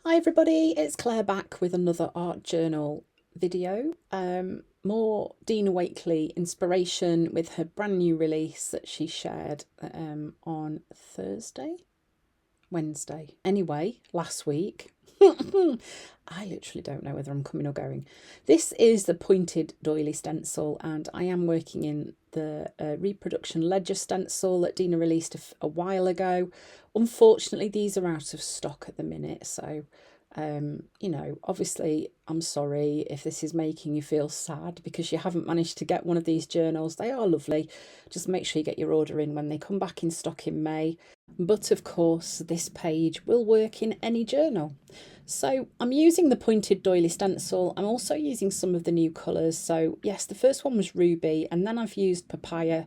Hi everybody, it's Claire back with another art journal video. More Dina Wakley inspiration with her brand new release that she shared on Wednesday. Anyway, last week. I literally don't know whether I'm coming or going. This is the pointed doily stencil, and I am working in the reproduction ledger stencil that Dina released a while ago. Unfortunately, these are out of stock at the minute, so you know, obviously I'm sorry if this is making you feel sad because you haven't managed to get one of these journals. They are lovely. Just make sure you get your order in when they come back in stock in May. But of course, this page will work in any journal. So I'm using the pointed doily stencil. I'm also using some of the new colours. So yes, the first one was ruby, and then I've used papaya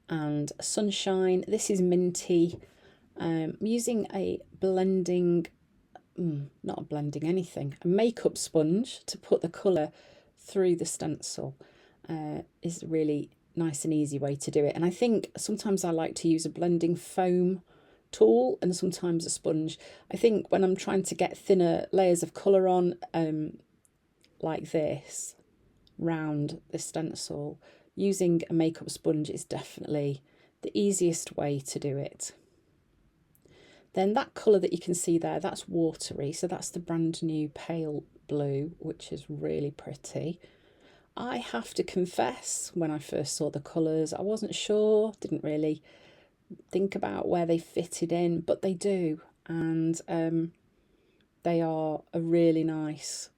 and sunshine. This is minty. I'm using a blending, not a blending anything, a makeup sponge to put the colour through the stencil. Is a really nice and easy way to do it. And I think sometimes I like to use a blending foam tool and sometimes a sponge. I think when I'm trying to get thinner layers of colour on, like this, round the stencil, using a makeup sponge is definitely the easiest way to do it. Then that colour that you can see there, that's watery, so that's the brand new pale blue, which is really pretty. I have to confess, when I first saw the colours, I wasn't sure, didn't really think about where they fitted in, but they do, and they are a really nice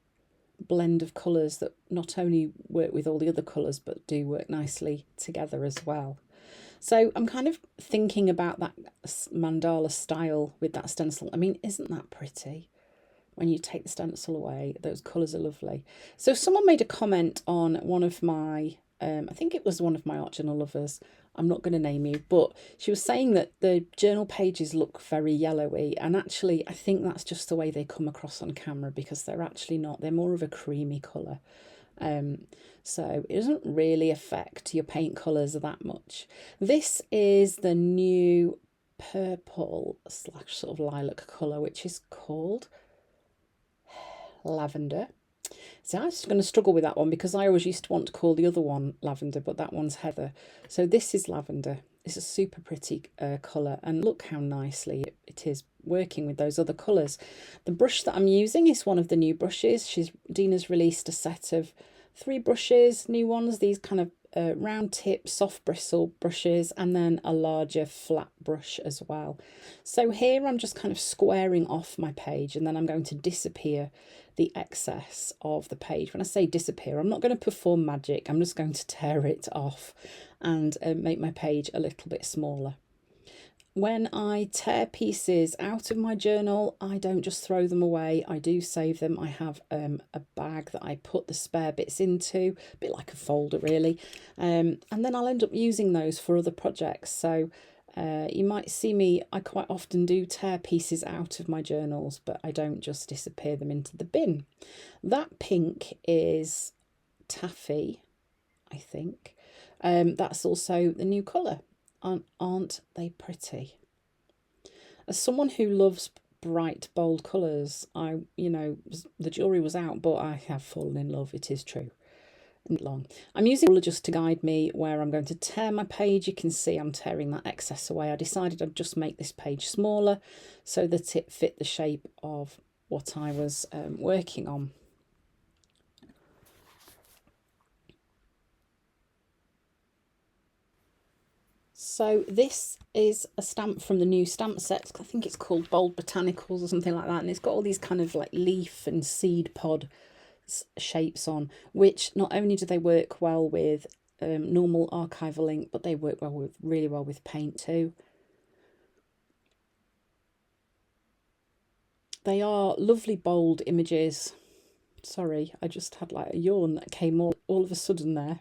blend of colours that not only work with all the other colours but do work nicely together as well. So I'm kind of thinking about that mandala style with that stencil. I mean, isn't that pretty? When you take the stencil away, those colours are lovely. So someone made a comment on one of my, I think it was one of my art journal lovers, I'm not going to name you, but she was saying that the journal pages look very yellowy, and actually I think that's just the way they come across on camera, because they're actually not, they're more of a creamy colour. So it doesn't really affect your paint colours that much. This is the new purple / sort of lilac colour, which is called Lavender. So I'm just going to struggle with that one because I always used to want to call the other one Lavender, but that one's Heather. So this is Lavender. It's a super pretty colour, and look how nicely it is working with those other colours. The brush that I'm using is one of the new brushes. Dina's released a set of 3 brushes, new ones, these kind of round tip, soft bristle brushes, and then a larger flat brush as well. So here I'm just kind of squaring off my page, and then I'm going to disappear the excess of the page. When I say disappear, I'm not going to perform magic. I'm just going to tear it off and make my page a little bit smaller. When I tear pieces out of my journal, I don't just throw them away, I do save them. I have a bag that I put the spare bits into, a bit like a folder really, and then I'll end up using those for other projects. So you might see me, I quite often do tear pieces out of my journals, but I don't just disappear them into the bin. That pink is taffy, I think. That's also the new colour. Aren't they pretty? As someone who loves bright, bold colours, the jury was out, but I have fallen in love, it is true. Long. I'm using a ruler just to guide me where I'm going to tear my page. You can see I'm tearing that excess away. I decided I'd just make this page smaller so that it fit the shape of what I was working on. So this is a stamp from the new stamp set. I think it's called Bold Botanicals or something like that, and it's got all these kind of like leaf and seed pod shapes on, which not only do they work well with normal archival ink, but they work really well with paint too. They are lovely bold images. Sorry, I just had like a yawn that came all of a sudden there.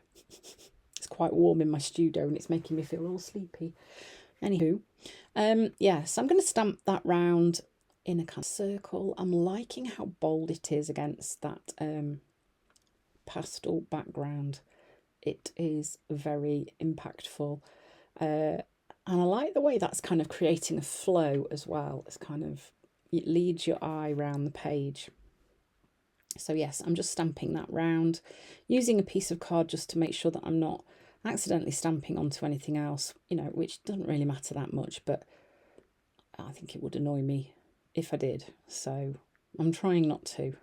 It's quite warm in my studio and it's making me feel all sleepy. Anywho, so I'm going to stamp that round in a kind of circle. I'm liking how bold it is against that pastel background. It is very impactful. And I like the way that's kind of creating a flow as well. It's kind of, it leads your eye around the page. So yes, I'm just stamping that round, using a piece of card just to make sure that I'm not accidentally stamping onto anything else, you know, which doesn't really matter that much, but I think it would annoy me if I did. So I'm trying not to.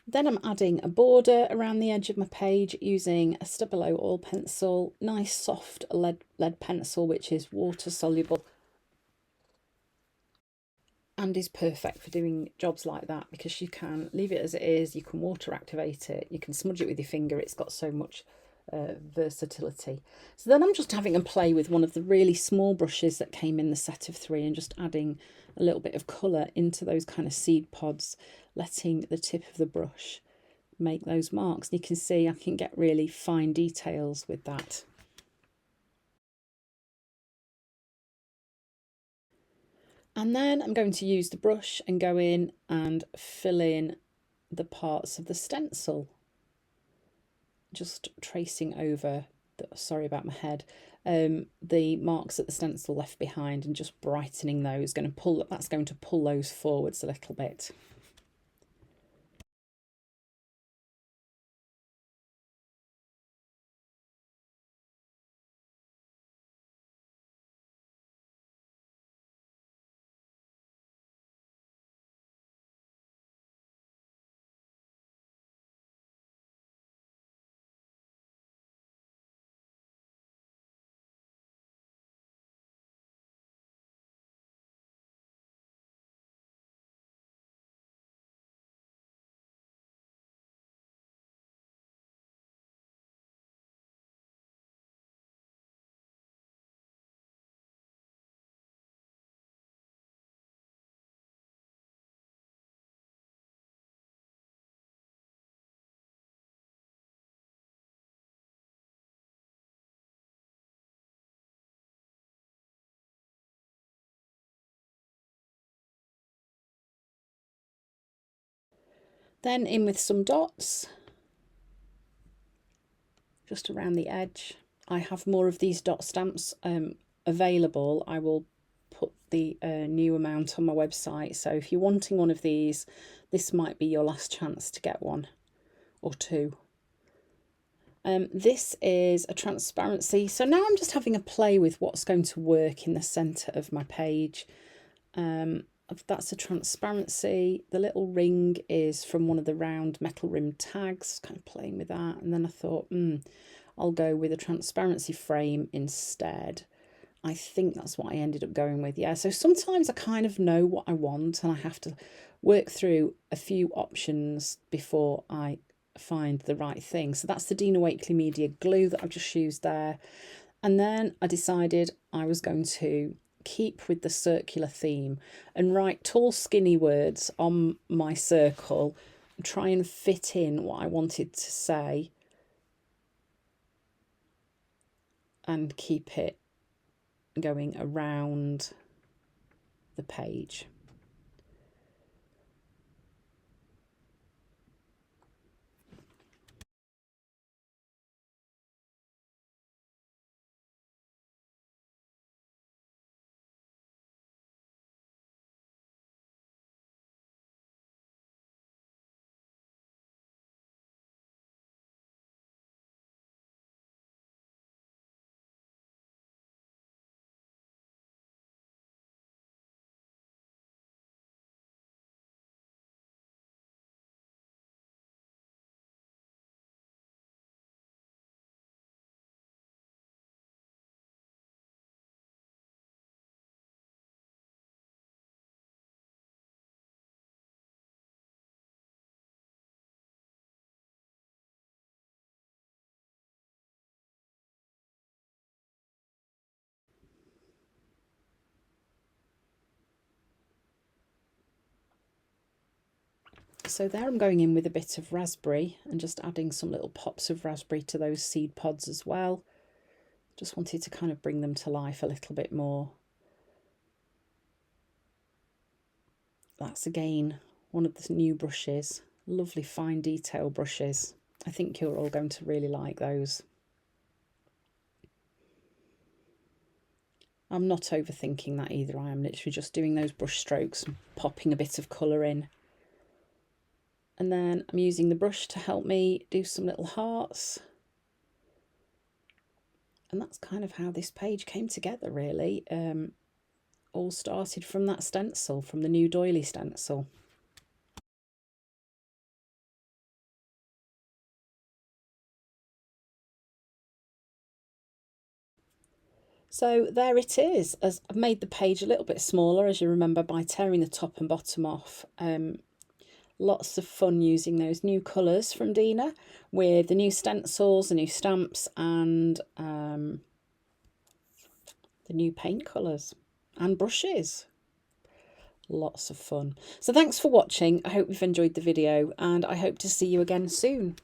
Then I'm adding a border around the edge of my page using a Stabilo oil pencil, nice soft lead pencil, which is water soluble and is perfect for doing jobs like that, because you can leave it as it is, you can water activate it, you can smudge it with your finger. It's got so much versatility. So then I'm just having a play with one of the really small brushes that came in the set of 3 and just adding a little bit of colour into those kind of seed pods, letting the tip of the brush make those marks. And you can see I can get really fine details with that. And then I'm going to use the brush and go in and fill in the parts of the stencil, just tracing over sorry about my head, the marks that the stencil left behind, and just brightening those. That's going to pull those forwards a little bit. Then in with some dots, just around the edge. I have more of these dot stamps available. I will put the new amount on my website. So if you're wanting one of these, this might be your last chance to get one or two. This is a transparency. So now I'm just having a play with what's going to work in the centre of my page. That's a transparency. The little ring is from one of the round metal rimmed tags, kind of playing with that. And then I thought, I'll go with a transparency frame instead. I think that's what I ended up going with. Yeah, so sometimes I kind of know what I want and I have to work through a few options before I find the right thing. So that's the Dina Wakley Media glue that I've just used there. And then I decided I was going to keep with the circular theme and write tall skinny words on my circle and try and fit in what I wanted to say and keep it going around the page. So there I'm going in with a bit of raspberry and just adding some little pops of raspberry to those seed pods as well. Just wanted to kind of bring them to life a little bit more. That's again one of the new brushes, lovely fine detail brushes. I think you're all going to really like those. I'm not overthinking that either. I am literally just doing those brush strokes and popping a bit of colour in. And then I'm using the brush to help me do some little hearts. And that's kind of how this page came together, really. All started from that stencil, from the new doily stencil. So there it is. As I've made the page a little bit smaller, as you remember, by tearing the top and bottom off. Lots of fun using those new colours from Dina with the new stencils, the new stamps, and the new paint colours and brushes. Lots of fun. So thanks for watching. I hope you've enjoyed the video, and I hope to see you again soon.